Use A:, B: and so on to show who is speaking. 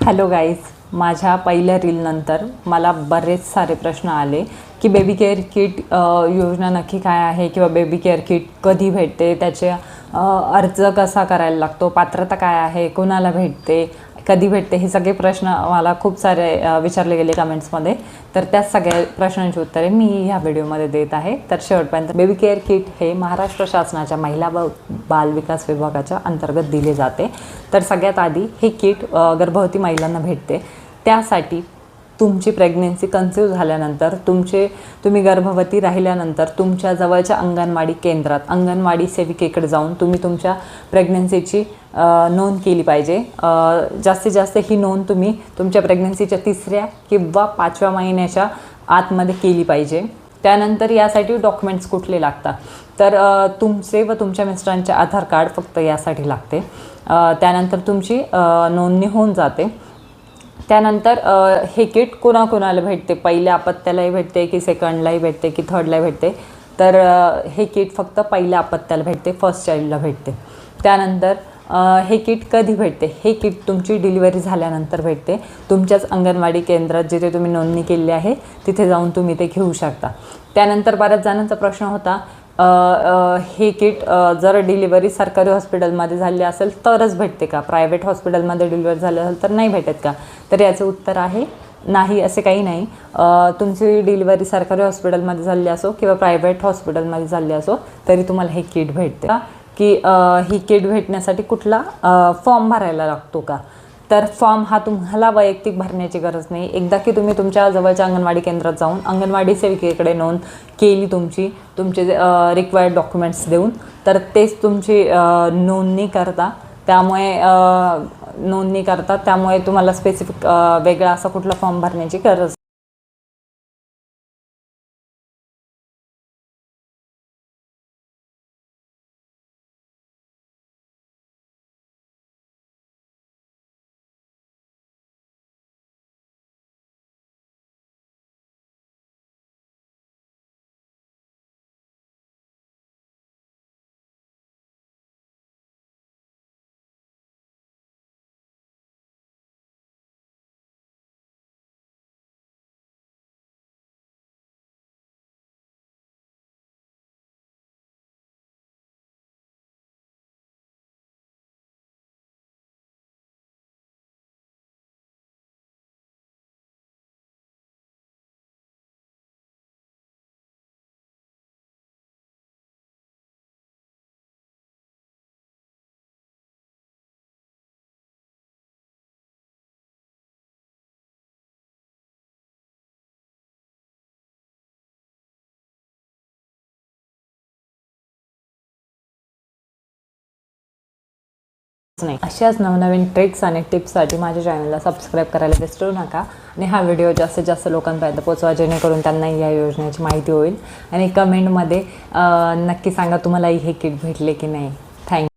A: Hello guys, माझ्या पहिल्या रीलनंतर मला बरेच सारे प्रश्न आले की बेबी केअर किट योजना नक्की काय आहे किंवा बेबी केअर किट कधी भेटते, त्याचे अर्ज कसा करायला लागतो, पात्रता काय आहे, कोणाला भेटते, कधी भेटते, हे सगळे प्रश्न मला खूप सारे विचारले गेले कमेंट्समध्ये. तर त्या सगळ्या प्रश्नांची उत्तरे मी ह्या व्हिडिओमध्ये देत आहे. तर शेवटपर्यंत. बेबी केअर किट हे महाराष्ट्र शासनाच्या महिला व बाल विकास विभागाच्या अंतर्गत दिले जाते. तर सगळ्यात आधी हे किट गर्भवती महिलांना भेटते. त्यासाठी तुमची प्रेग्नेन्सी कन्सिव्ह झाल्यानंतर तुम्ही गर्भवती राहिल्यानंतर तुमच्या जवळच्या अंगणवाडी केंद्रात अंगणवाडी सेविकेकडे जाऊन तुम्ही तुमच्या प्रेग्नेन्सीची नोंद केली पाहिजे. जास्तीत जास्त ही नोंद तुम्ही तुमच्या प्रेग्नेन्सीच्या 3ऱ्या किंवा 5व्या महिन्याच्या आतमध्ये केली पाहिजे. त्यानंतर यासाठी डॉक्युमेंट्स कुठले लागतात, तर तुमचे व तुमच्या मिस्टरांचे आधार कार्ड फक्त यासाठी लागते. त्यानंतर तुमची नोंदणी होऊन जाते. त्यानंतर हे किट कोणाकोणाला भेटते, पहिल्या अपत्यालाही भेटते की सेकंडलाही भेटते की थर्डलाही भेटते, तर हे किट फक्त पहिल्या अपत्याला भेटते, फर्स्ट चाइल्डला भेटते. त्यानंतर हे किट कधी भेटते, हे किट तुमची डिलिव्हरी झाल्यानंतर भेटते. तुमच्याच अंगणवाडी केंद्रात जिथे तुम्ही नोंदणी केली आहे तिथे जाऊन तुम्ही ते घेऊ शकता. त्यानंतर बऱ्याच जणांचा प्रश्न होता हे किट जर डिलिव्हरी सरकारी हॉस्पिटलमध्ये झाली असेल तरच भेटते का, प्रायव्हेट हॉस्पिटलमध्ये डिलिव्हरी झाली असेल तर नाही भेटत का. तर याचं उत्तर आहे नाही, असे काही नाही. तुमची डिलिव्हरी सरकारी हॉस्पिटलमध्ये झाली असो किंवा प्रायव्हेट हॉस्पिटलमध्ये झाली असो तरी तुम्हाला हे किट भेटते. की ही किट भेटण्यासाठी कुठला फॉर्म भरायला लागतो का, तर फॉर्म हा तुम्हाला वैयक्तिक भरण्याची गरज नाही. एकदा की तुम्ही तुमच्या जवळच्या अंगणवाडी केंद्रात जाऊन अंगणवाडी सेविकेकडे नोंद केली तुमचे रिक्वायर्ड डॉक्युमेंट्स देऊन, तर तेच तुमची नोंदणी करतात. त्यामुळे तुम्हाला स्पेसिफिक वेगळा असा कुठला फॉर्म भरण्याची गरज नाही. अशाच नवनवीन ट्रिक्स आणि टिप्ससाठी माझ्या चॅनलला सबस्क्राईब करायला विसरू नका आणि हा व्हिडिओ जास्तीत जास्त लोकांपर्यंत पोहोचवा जेणेकरून त्यांनाही या योजनेची माहिती होईल. आणि कमेंटमध्ये नक्की सांगा तुम्हालाही हे किट भेटले की नाही. थँक्यू.